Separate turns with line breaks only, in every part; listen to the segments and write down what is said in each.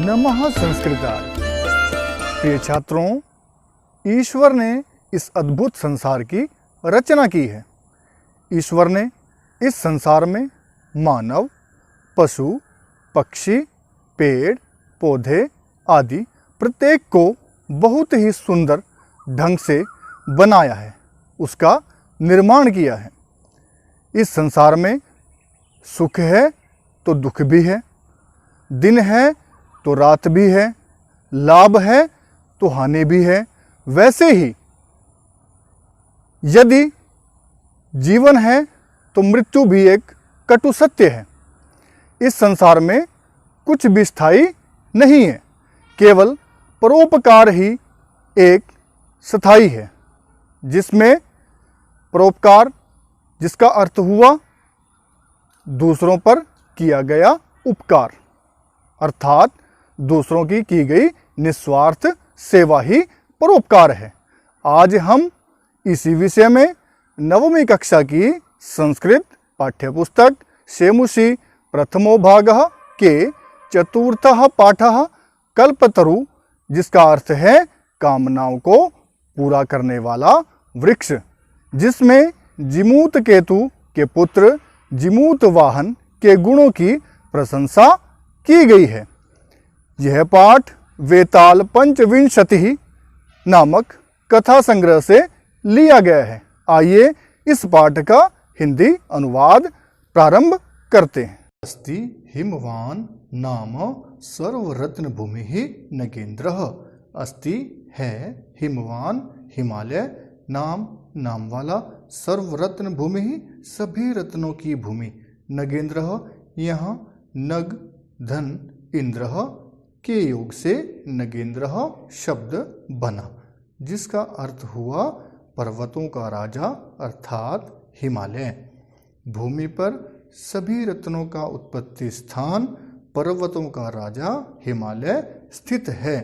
नमः संस्कृताय। प्रिय छात्रों, ईश्वर ने इस अद्भुत संसार की रचना की है। ईश्वर ने इस संसार में मानव, पशु, पक्षी, पेड़, पौधे आदि प्रत्येक को बहुत ही सुंदर ढंग से बनाया है, उसका निर्माण किया है। इस संसार में सुख है तो दुख भी है, दिन है तो रात भी है, लाभ है तो हानि भी है। वैसे ही यदि जीवन है तो मृत्यु भी एक कटु सत्य है। इस संसार में कुछ भी स्थायी नहीं है, केवल परोपकार ही एक स्थायी है, जिसमें परोपकार जिसका अर्थ हुआ दूसरों पर किया गया उपकार, अर्थात दूसरों की गई निस्वार्थ सेवा ही परोपकार है। आज हम इसी विषय में नवमी कक्षा की संस्कृत पाठ्यपुस्तक शेमुषी प्रथमो भागः के चतुर्थः पाठः कल्पतरु, जिसका अर्थ है कामनाओं को पूरा करने वाला वृक्ष, जिसमें जिमूत केतु के पुत्र जिमूत वाहन के गुणों की प्रशंसा की गई है। यह पाठ वेताल पंचविंशति नामक कथा संग्रह से लिया गया है। आइए इस पाठ का हिंदी अनुवाद प्रारंभ करते हैं। अस्ति हिमवान नाम सर्वरत्न भूमि ही नगेंद्रः। अस्ति है हिमवान हिमालय, नाम वाला, सर्वरत्न भूमि ही सभी रत्नों की भूमि, नगेंद्रः यहाँ नग धन इंद्र के योग से नगेंद्रः शब्द बना, जिसका अर्थ हुआ पर्वतों का राजा अर्थात हिमालय। भूमि पर सभी रत्नों का उत्पत्ति स्थान पर्वतों का राजा हिमालय स्थित है।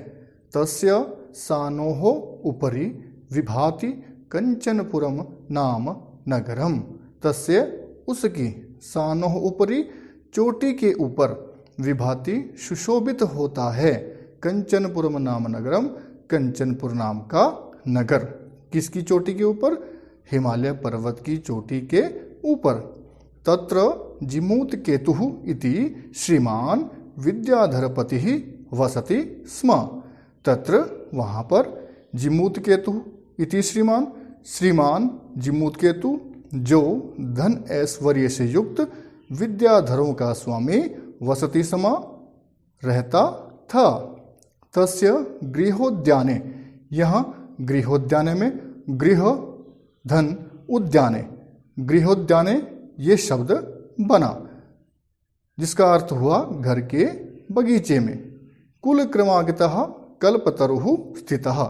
तस्य सानोः उपरि विभाति कंचनपुरम नाम नगरम। तस्य उसकी, सानोः उपरि चोटी के ऊपर, विभाति सुशोभित होता है, कंचनपुरम नाम नगरम, कंचनपुर नाम का नगर। किसकी चोटी के ऊपर? हिमालय पर्वत की चोटी के ऊपर। तत्र जिमूत केतुः इति श्रीमान विद्याधरपतिः वसति स्म। तत्र वहाँ पर जिमूत केतुः इति श्रीमान जिमूत केतु, जो धन ऐश्वर्य से युक्त विद्याधरों का स्वामी वसति समा रहता था। तस्य गृहोद्याने, यहाँ गृहोद्याने में गृह धन उद्याने, गृहोद्याने ये शब्द बना, जिसका अर्थ हुआ घर के बगीचे में। कुल क्रमागतः कल्पतरुः स्थितः।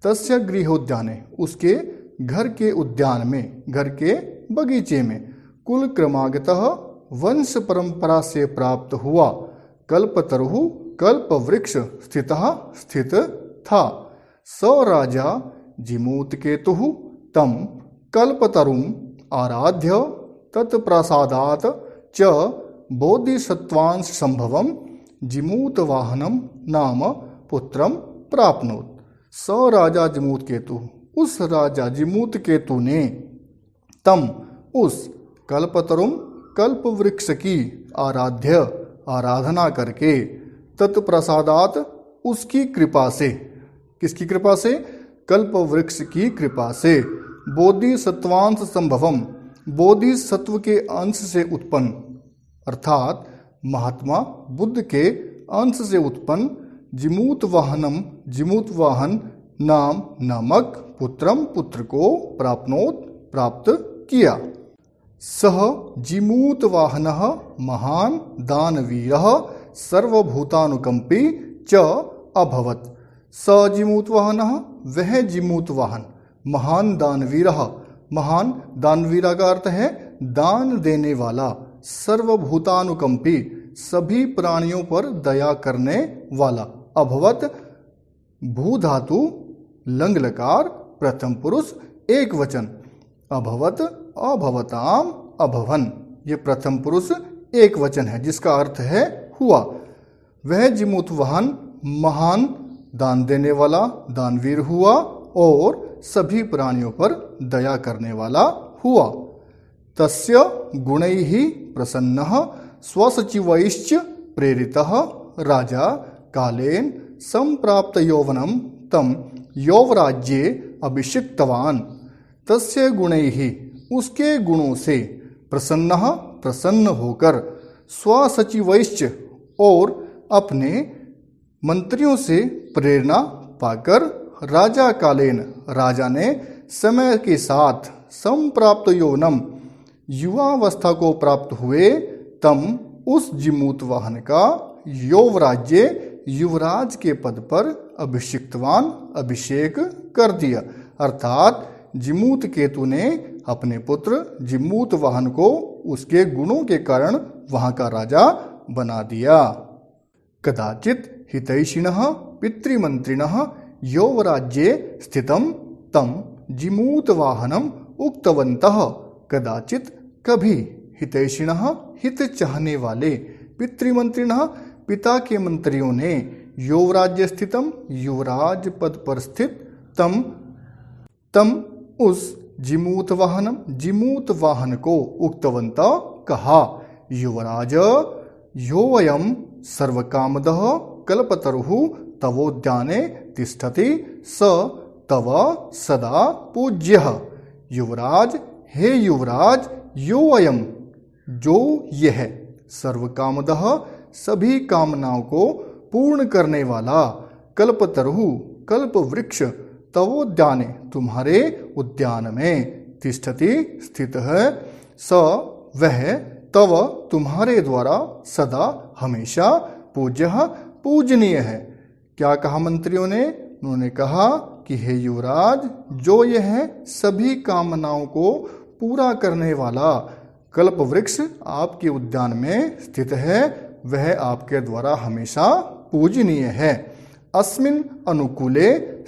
तस्य गृहोद्याने, उसके घर के उद्यान में, घर के बगीचे में, कुल क्रमागतः वंश परंपरा से प्राप्त हुआ कल्पतरुः कल्प वृक्ष स्थित था। स राजा जिमूत केतुः तम कल्पतरुम आराध्य तत्प्रसादात् च बोधिसत्वांश संभवम जिमूत वाहनम नाम पुत्रम प्राप्नोत। स राजा जिमूत केतु, उस राजा जिमूत केतु ने, तम उस, कल्पतरुम कल्प वृक्ष की आराधना करके, तत्प्रसादात उसकी कृपा से, किसकी कृपा से? कल्प वृक्ष की कृपा से, बोधिसत्वांश संभवम, बोधिसत्व के अंश से उत्पन्न, अर्थात महात्मा बुद्ध के अंश से उत्पन्न, जिमूत वाहनम, जिमूत वाहन, नामक पुत्रम, पुत्र को, प्राप्त किया। सह जिमूत वाहनः महान दानवीरः सर्वभूतानुकंपी च अभवत। स जिमूत वाहनः, वह जिमूत वाहन, महान दानवीरः, महान दानवीरा का अर्थ है दान देने वाला, सर्वभूतानुकंपी सभी प्राणियों पर दया करने वाला, अभवत भू धातु लंग लकार प्रथम पुरुष एक वचन, अभवत अभवताम अभवन, ये प्रथम पुरुष एक वचन है, जिसका अर्थ है हुआ। वह जिमूतवाहन महान दान देने वाला दानवीर हुआ और सभी प्राणियों पर दया करने वाला हुआ। तस्य गुणैः प्रसन्नः स्वसचिवैश्च प्रेरितः राजा कालेन संप्राप्त यौवनं तं यौवराज्ये अभिषिक्तवान्। तस्य गुणैः उसके गुणों से प्रसन्नः प्रसन्न होकर स्वसचिवैश्च और अपने मंत्रियों से प्रेरणा पाकर राजा कालेन राजा ने समय के साथ संप्राप्त यौवनम युवावस्था को प्राप्त हुए तम उस जिमूतवाहन का यौवराज्य युवराज के पद पर अभिषिक्तवान अभिषेक कर दिया। अर्थात जिमूत केतु ने अपने पुत्र जिमूतवाहन को उसके गुणों के कारण वहां का राजा बना दिया। कदाचित हितैषिणः पितृमंत्रिणः यौवराज्ये स्थितं तं जिमूतवाहनम उक्तवन्तः। कदाचित कभी हितैषिणः हित चाहने वाले पितृमंत्रिणः पिता के मंत्रियों ने यौवराज्य स्थितम युवराज पद पर स्थित तम उस जिमूतवाहन को उक्तवंत कहा, युवराज योऽयं सर्वकामदः कल्पतरुः तवोद्याने तिष्ठति स तव सदा पूज्यः। युवराज, हे युवराज, योऽयं जो यह सर्वकामदः सभी कामनाओं को पूर्ण करने वाला कल्पतरुः कल्प वृक्ष तवोद्याने तुम्हारे उद्यान में तिष्ठति स्थित है, स वह तव तुम्हारे द्वारा सदा हमेशा पूज्य पूजनीय है। क्या कहा मंत्रियों ने? उन्होंने कहा कि हे युवराज, जो यह सभी कामनाओं को पूरा करने वाला कल्प वृक्ष आपके उद्यान में स्थित है वह आपके द्वारा हमेशा पूजनीय है। अस्मिन् अनुकूले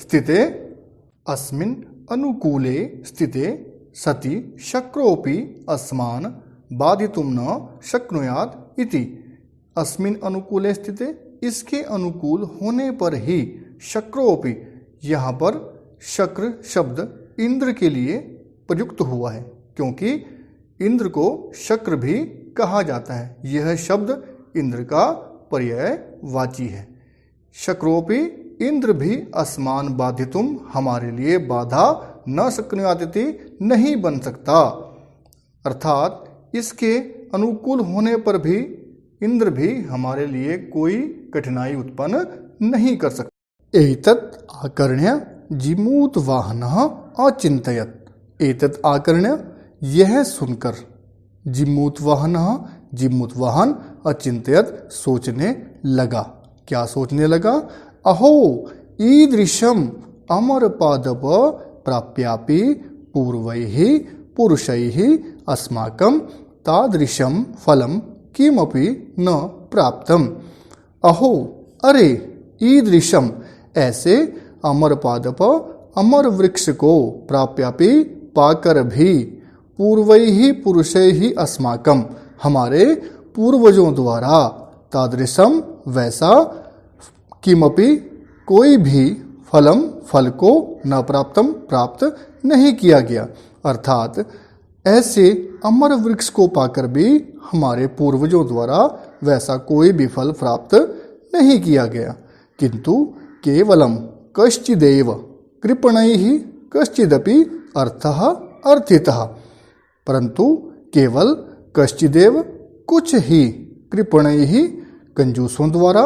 स्थिते सति शक्रोऽपि अस्मान् बाधितुं न शक्नुयात् इति। अस्मिन् अनुकूले स्थिते, इसके अनुकूल होने पर ही, शक्रोऽपि, यहाँ पर शक्र शब्द इंद्र के लिए प्रयुक्त हुआ है क्योंकि इंद्र को शक्र भी कहा जाता है। यह शब्द इंद्र का पर्यायवाची है। शक्रोऽपि, इंद्र भी अस्मान बाधितुम, हमारे लिए बाधा न शक्नुयाति, नहीं बन सकता। अर्थात इसके अनुकूल होने पर भी इंद्र भी हमारे लिए कोई कठिनाई उत्पन्न नहीं कर सकता। एतत् आकर्ण्य जिमूतवाहनः अचिन्तयत्। एतत् आकर्ण्य, यह सुनकर, जिमूतवाहन अचिन्तयत्, सोचने लगा। क्या सोचने लगा? अहो ईदृशम अमरपादप प्राप्यापि पूर्वैः पुरुषैः अस्माकं तादृशं फलं किमपि न प्राप्तम। अहो, अरे, ईदृशम, ऐसे अमरपादप, अमर वृक्ष को प्राप्यापि, पाकर भी, पूर्वैः पुरुषैः अस्माकं, हमारे पूर्वजों द्वारा, तादृशम, वैसा, किमपि, कोई भी, फलम, फल को, न प्राप्तम, प्राप्त नहीं किया गया। अर्थात ऐसे अमर वृक्ष को पाकर भी हमारे पूर्वजों द्वारा वैसा कोई भी फल प्राप्त नहीं किया गया। किंतु केवलम कश्चिदेव कृपणैः कश्चिदपि अर्थः अर्थितः, परंतु केवल कश्चिदेव, कुछ ही, कृपणैः, कंजूसों द्वारा,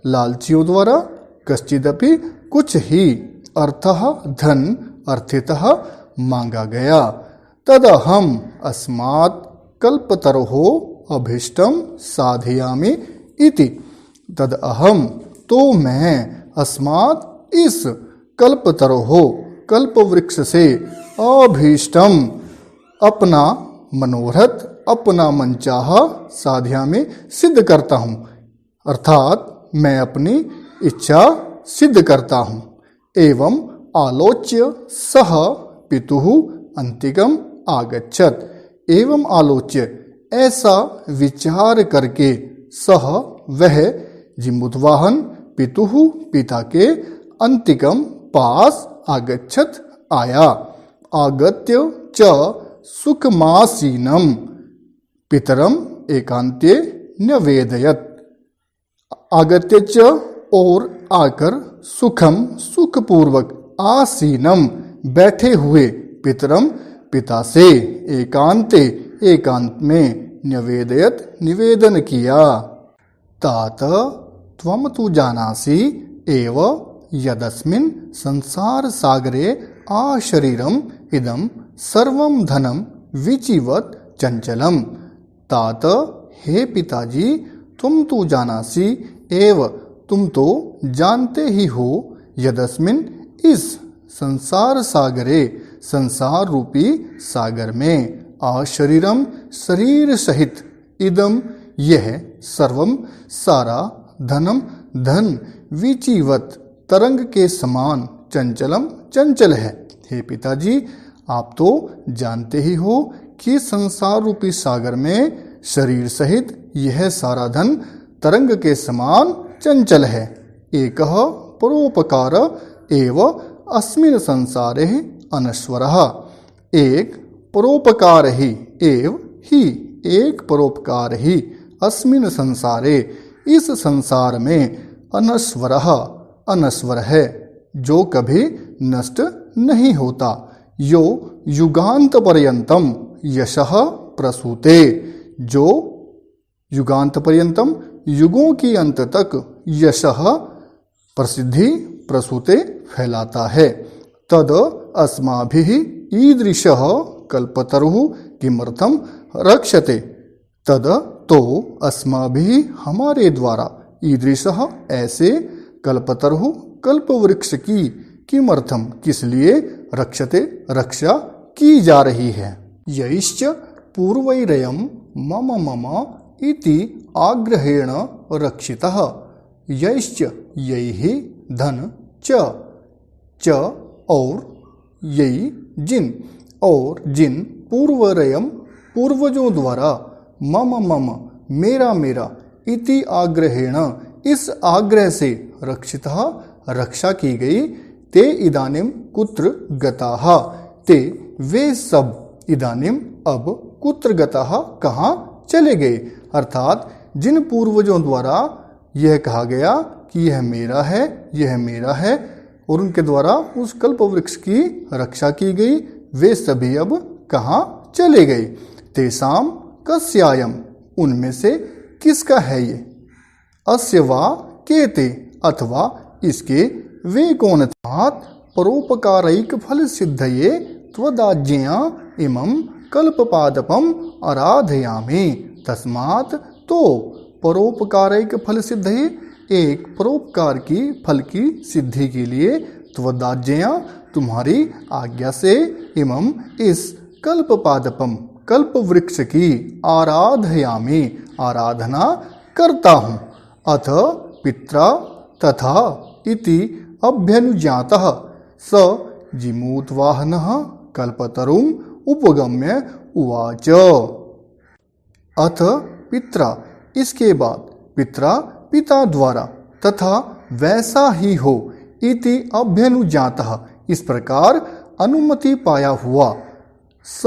लालचियों द्वारा, कश्चिदपि, कुछ ही, अर्थः, धन, अर्थितः, मांगा गया। तदहम अस्मात् कल्पतरोः अभीष्टं साधयामि इति। तदहम, तो मैं, अस्मात्, इस, कल्पतरोः, कल्प वृक्ष से, अभीष्टम, अपना मनोरथ, अपना मनचाह, साधयामि, सिद्ध करता हूँ। अर्थात मैं अपनी इच्छा सिद्ध करता हूँ। एवं आलोच्य सह पितुः अंतिकम आगच्छत। एवं आलोच्य, ऐसा विचार करके, सह, वह, जिमुद्वाहन पितुः पिता के अंतिकम पास आगच्छत आया। आगत्य च सुखमासीनम पितरम एकांते न्यवेदयत। आगत्य च और आकर सुखम सुखपूर्वक आसीनम बैठे हुए पितरम पिता से एकांते एकांत में न्यवेदयत निवेदन किया। तात त्वम तु जानासि एव यदस्मिन् संसार सागरे आशरीरम इदं सर्वं धनम विचिवत चंचलम। तात हे पिताजी तुम तो जानासी एव तुम तो जानते ही हो यदस्मिन इस संसार सागरे संसार रूपी सागर में आशरीरम शरीर सहित इदम यह सर्वम सारा धनम धन विचिवत तरंग के समान चंचलम चंचल है। हे पिताजी आप तो जानते ही हो कि संसार रूपी सागर में शरीर सहित यह सारा धन तरंग के समान चंचल है। एक परोपकार एव अस्मिन् संसारे अनश्वरः। एक परोपकार ही एव ही एक परोपकार ही अस्मिन् संसारे इस संसार में अनश्वरः अनश्वर है जो कभी नष्ट नहीं होता। यो युगांत पर्यंतम यशः प्रसूते जो युगांत पर्यंतम युगों की अंत तक यशः प्रसिद्धि प्रसूते फैलाता है। तद अस्माभिः ईदृशः कल्पतरुः किमर्थम रक्षते। तद तो अस्माभिः हमारे द्वारा ईदृशः ऐसे कल्पतरुः कल्पवृक्ष की किमर्थम किस लिए रक्षते रक्षा की जा रही है। यैश्च पूर्वैरयं मम मम इति आग्रहेण रक्षितः। यैश्च यही धन च और यही जिन और जिन पूर्वरयम पूर्वजों द्वारा मम मम मेरा मेरा इति आग्रहेण इस आग्रह से रक्षितः रक्षा की गई। ते इदानीम कुत्र गताः ते वे सब इदानीम अब कुत्र गताः कहाँ चले गए। अर्थात जिन पूर्वजों द्वारा यह कहा गया कि यह मेरा है और उनके द्वारा उस कल्प वृक्ष की रक्षा की गई वे सभी अब कहाँ चले गए। तेसाम कस्यायम उनमें से किसका है ये। अस्य वा केते अथवा इसके वे कौन थे। परोपकारैक फल सिद्धये त्वदाज्ञया इमं कल्पपादपम आराधयामि। तस्मात् तो परोपकारैक फल सिद्धये एक परोपकार की फल की सिद्धि के लिए त्वदाज्ञया तुम्हारी आज्ञा से इमं इस कल्पपादपम कल्प वृक्ष की आराधयामि आराधना करता हूँ। अथ पित्रा तथा इति अभ्यनुज्ञातः स जिमूतवाहनः कल्पतरुं उपगम्य उवाच। अथ पित्रा इसके बाद पित्रा पिता द्वारा तथा वैसा ही हो इति अभ्यनुज्ञातः इस प्रकार अनुमति पाया हुआ। स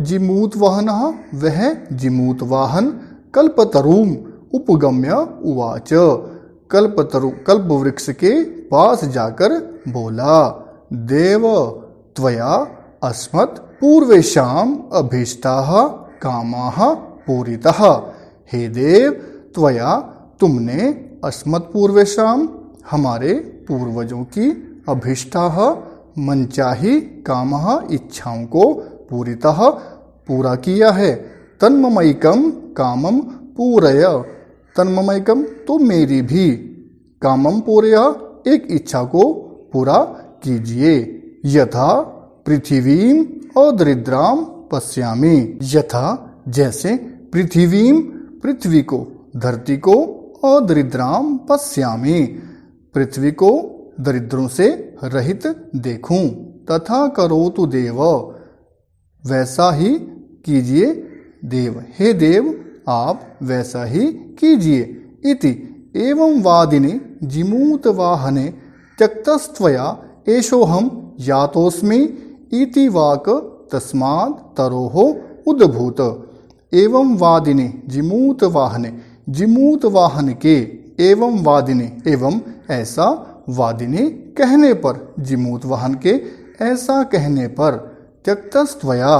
जिमूतवाहनः वह जिमूतवाहन कल्पतरुं उपगम्य उवाच कल्प वृक्ष के पास जाकर बोला। देव त्वया अस्मत् पूर्वेषाम् अभीष्टाः कामाः पूरितः। हे देव त्वया तुमने अस्मत् पूर्वेषाम् हमारे पूर्वजों की अभीष्टाः मनचाही कामः इच्छाओं को पूरितः पूरा किया है। तन्ममैकम कामम पूरय तन्ममैकम तो मेरी भी कामम पूरय एक इच्छा को पूरा कीजिए। यथा पृथिवीम अदरिद्राम पश्यामि यथा जैसे पृथिवीम पृथ्वी को धरती को अदरिद्राम पश्यामि पृथ्वी को दरिद्रों से रहित देखूं। तथा करोतु देव वैसा ही कीजिए देव। हे देव आप वैसा ही कीजिए। इति एवं वादिने जिमूत वाहने त्यक्तस्त्वया एषोऽहं यातोऽस्मि इति वाक् तस्मात् तरोः उद्भूत। एवं वादिने जिमूत वाहने, जिमूत वाहन के, एवं वादिने एवं ऐसा, वादिने कहने पर, जिमूत वाहन के ऐसा कहने पर, त्यक्तस्त्वया,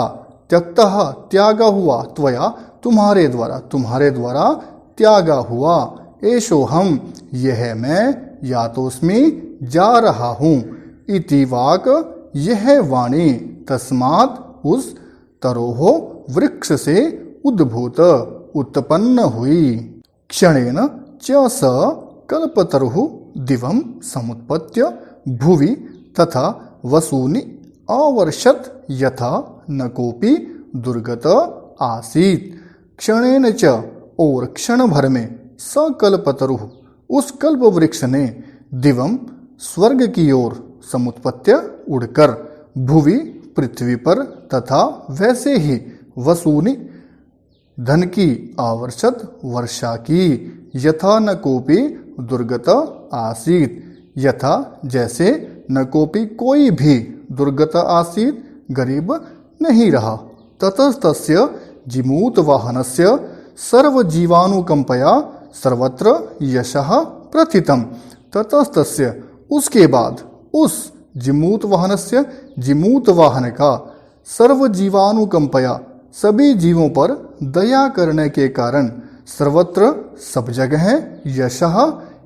त्यक्तः त्यागा हुआ, त्वया तुम्हारे द्वारा, तुम्हारे द्वारा त्यागा हुआ, एषोऽहं यह मैं, यातोस्मि जा रहा हूँ, इति वाक यह वाणी, तस्मात् उस, तरोह वृक्ष से उद्भूत उत्पन्न हुई। क्षणेन च स कल्पतरुः दिवं समुत्पत्य भुवि तथा वसूनि अवर्षत् यथा न कोपि दुर्गत आसीत्। क्षणेन च और क्षण भर में, सकल्पतरुः उस कल्प वृक्ष ने, दिवम स्वर्ग की ओर, समुत्पत्य उड़कर, भुवि पृथ्वी पर, तथा वैसे ही वसूनि धन की, आवर्षत वर्षा की, यथा न कोपि दुर्गत आसीत, यथा जैसे, न कोपि कोई भी, दुर्गत आसीत गरीब नहीं रहा। ततस्तस्य जिमूत वाहनस्य सर्वजीवानुकंपया सर्वत्र यशः प्रथितम्। ततस्तस्य उसके बाद, उस जिमूत वाहनस्य, जिमूत वाहन का, सर्वजीवानुकंपया सभी जीवों पर दया करने के कारण, सर्वत्र सब जगह, यशः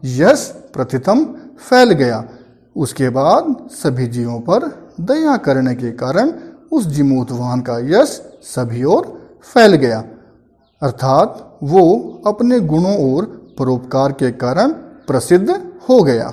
यश, प्रथितम फैल गया। उसके बाद सभी जीवों पर दया करने के कारण उस जिमूत वाहन का यश सभी ओर फैल गया, अर्थात वो अपने गुणों और परोपकार के कारण प्रसिद्ध हो गया।